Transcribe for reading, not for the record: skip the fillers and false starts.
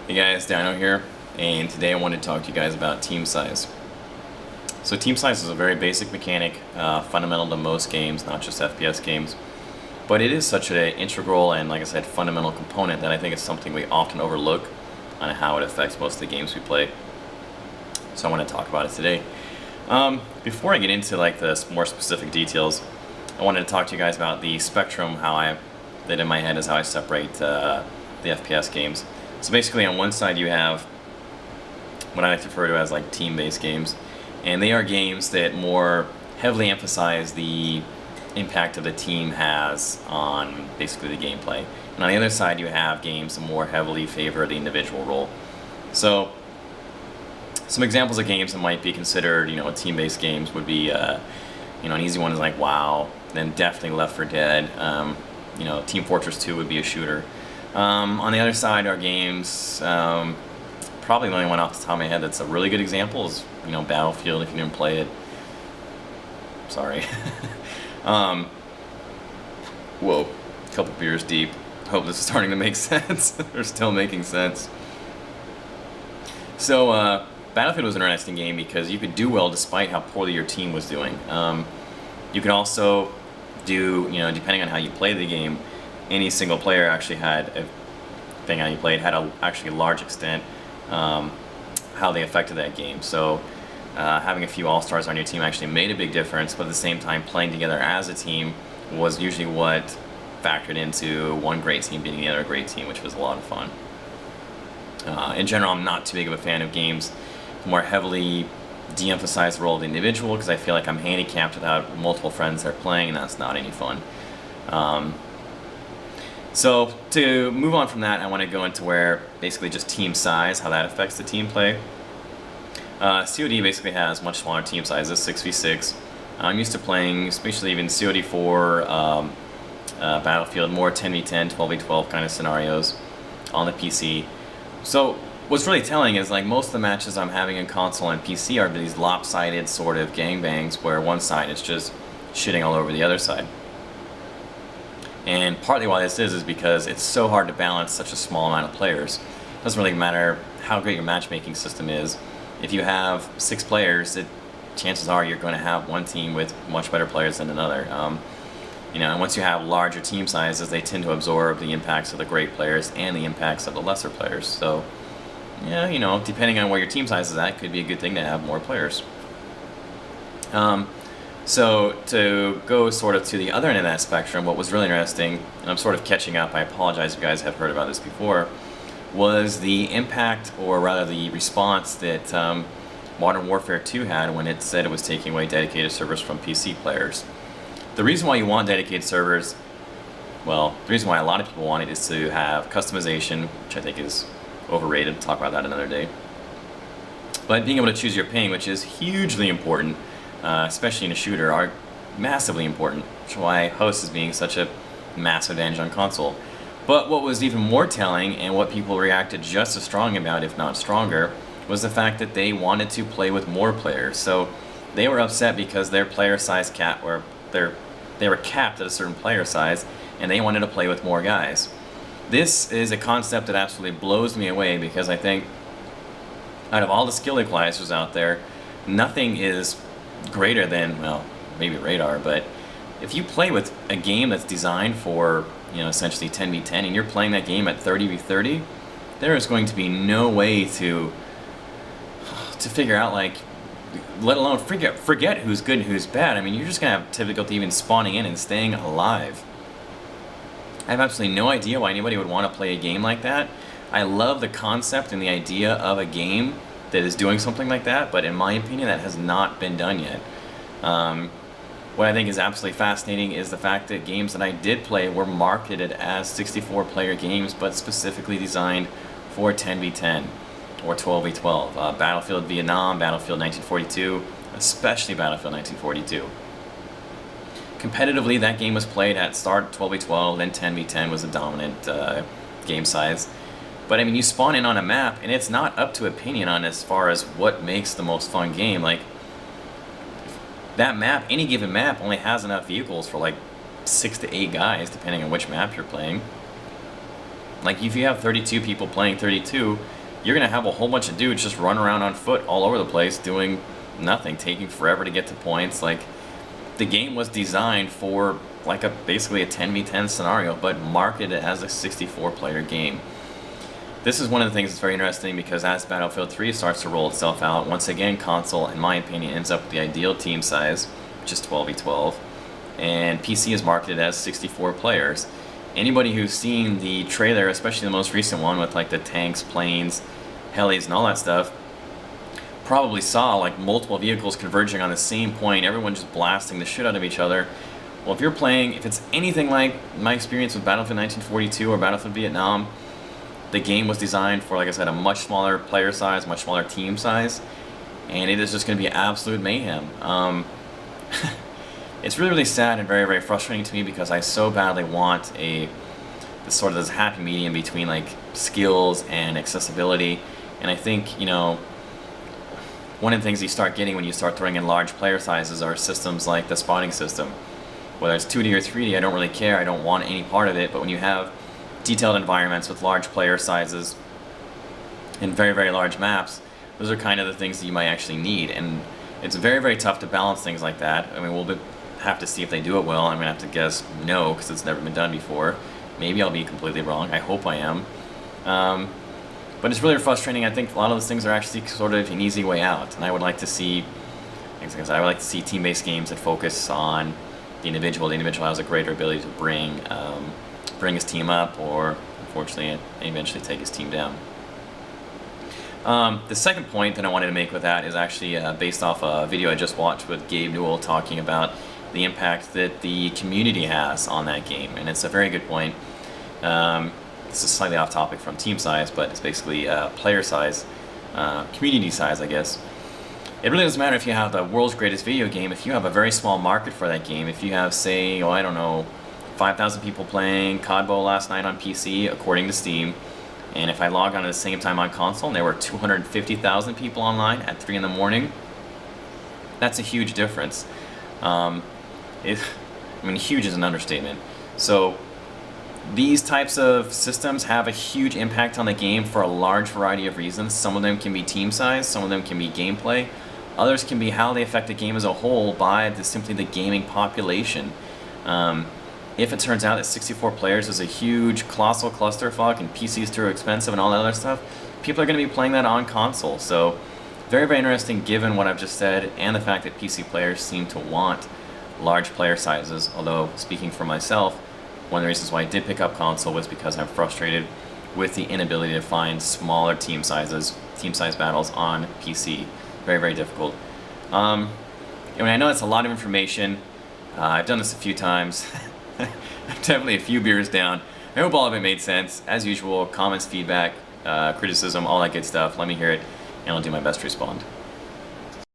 Hey guys, Dino here, and today I wanted to talk to you guys about team size. So team size is a very basic mechanic, fundamental to most games, not just FPS games, but it is such an integral and, like I said, fundamental component that I think it's something we often overlook on how it affects most of the games we play. So I want to talk about it today. Before I get into like the more specific details, I wanted to talk to you guys about the spectrum, that in my head is how I separate the FPS games. So basically on one side you have what I like to refer to as like team-based games, and they are games that more heavily emphasize the impact of the team has on basically the gameplay. And on the other side you have games that more heavily favor the individual role. So some examples of games that might be considered, team-based games would be, an easy one is like WoW, then definitely Left 4 Dead. Team Fortress 2 would be a shooter. On the other side are games, probably the only one off the top of my head that's a really good example is, Battlefield, if you didn't play it. Sorry. Whoa, a couple beers deep. Hope this is starting to make sense. They're still making sense. So, Battlefield was an interesting game because you could do well despite how poorly your team was doing. You could also do, depending on how you play the game, any single player actually had, depending on how you played, had actually a large extent how they affected that game. So having a few all-stars on your team actually made a big difference, but at the same time playing together as a team was usually what factored into one great team beating the other great team, which was a lot of fun. In general, I'm not too big of a fan of games more heavily de-emphasize the role of the individual because I feel like I'm handicapped without multiple friends that are playing, and that's not any fun. So to move on from that, I want to go into where basically just team size, how that affects the team play. COD basically has much smaller team sizes, 6v6. I'm used to playing, especially even COD 4, Battlefield, more 10v10, 12v12 kind of scenarios on the PC. So what's really telling is like most of the matches I'm having in console and PC are these lopsided sort of gangbangs where one side is just shitting all over the other side. And partly why this is because it's so hard to balance such a small amount of players. It doesn't really matter how great your matchmaking system is. If you have 6 players, chances are you're going to have one team with much better players than another. And once you have larger team sizes, they tend to absorb the impacts of the great players and the impacts of the lesser players. So, yeah, depending on where your team size is at, it could be a good thing to have more players. So to go sort of to the other end of that spectrum, what was really interesting, and I'm sort of catching up, I apologize if you guys have heard about this before, was the impact, or rather the response that Modern Warfare 2 had when it said it was taking away dedicated servers from PC players. The reason why you want dedicated servers, well, the reason why a lot of people want it is to have customization, which I think is overrated. We'll talk about that another day. But being able to choose your ping, which is hugely important, especially in a shooter, are massively important, which is why host is being such a massive advantage on console. But what was even more telling, and what people reacted just as strong about, if not stronger, was the fact that they wanted to play with more players. So they were upset because their player size cap, or they were capped at a certain player size, and they wanted to play with more guys. This is a concept that absolutely blows me away because I think out of all the skill equalizers out there, nothing is greater than, well, maybe radar, but if you play with a game that's designed for, essentially 10v10, and you're playing that game at 30v30, there is going to be no way to figure out, like, let alone forget who's good and who's bad. I mean, you're just going to have difficulty even spawning in and staying alive. I have absolutely no idea why anybody would want to play a game like that. I love the concept and the idea of a game that is doing something like that, but in my opinion that has not been done yet. What I think is absolutely fascinating is the fact that games that I did play were marketed as 64-player games, but specifically designed for 10v10 or 12v12. Battlefield Vietnam, Battlefield 1942, especially Battlefield 1942. Competitively, that game was played at start 12v12, then 10v10 was a dominant game size. But I mean, you spawn in on a map, and it's not up to opinion on as far as what makes the most fun game. Like, that map, any given map, only has enough vehicles for like 6 to 8 guys, depending on which map you're playing. Like, if you have 32 people playing 32, you're going to have a whole bunch of dudes just run around on foot all over the place doing nothing, taking forever to get to points. Like, the game was designed for like basically a 10v10 scenario, but marketed as a 64-player game. This is one of the things that's very interesting, because as Battlefield 3 starts to roll itself out, once again, console, in my opinion, ends up with the ideal team size, which is 12v12, and PC is marketed as 64 players. Anybody who's seen the trailer, especially the most recent one with like the tanks, planes, helis, and all that stuff, probably saw like multiple vehicles converging on the same point, everyone just blasting the shit out of each other. Well, if you're playing, if it's anything like my experience with Battlefield 1942 or Battlefield Vietnam, the game was designed for, like I said, a much smaller player size, much smaller team size, and it is just going to be absolute mayhem. It's really, really sad and very, very frustrating to me, because I so badly want this happy medium between like skills and accessibility. And I think, you know, one of the things you start getting when you start throwing in large player sizes are systems like the spotting system. Whether it's 2D or 3D, I don't really care, I don't want any part of it, but when you have detailed environments with large player sizes and very, very large maps, those are kind of the things that you might actually need. And it's very, very tough to balance things like that. I mean, we'll have to see if they do it well. I'm going to have to guess no, because it's never been done before. Maybe I'll be completely wrong. I hope I am. But it's really frustrating. I think a lot of those things are actually sort of an easy way out. And I would like to see, I would like to see team-based games that focus on the individual. The individual has a greater ability to bring his team up, or unfortunately eventually take his team down. The second point that I wanted to make with that is actually based off a video I just watched with Gabe Newell talking about the impact that the community has on that game, and it's a very good point. This is slightly off topic from team size, but it's basically player size, community size, I guess. It really doesn't matter if you have the world's greatest video game. If you have a very small market for that game, if you have, say, I don't know, 5,000 people playing COD Bowl last night on PC, according to Steam, and if I log on at the same time on console and there were 250,000 people online at 3 in the morning, that's a huge difference. I mean, huge is an understatement. So these types of systems have a huge impact on the game for a large variety of reasons. Some of them can be team size, some of them can be gameplay, others can be how they affect the game as a whole by simply the gaming population. If it turns out that 64 players is a huge, colossal clusterfuck and PC's too expensive and all that other stuff, people are going to be playing that on console. So very, very interesting given what I've just said, and the fact that PC players seem to want large player sizes. Although, speaking for myself, one of the reasons why I did pick up console was because I'm frustrated with the inability to find smaller team size battles on PC. Very, very difficult. I mean, I know it's a lot of information. I've done this a few times. I'm definitely a few beers down. I hope all of it made sense. As usual, comments, feedback, criticism, all that good stuff. Let me hear it, and I'll do my best to respond.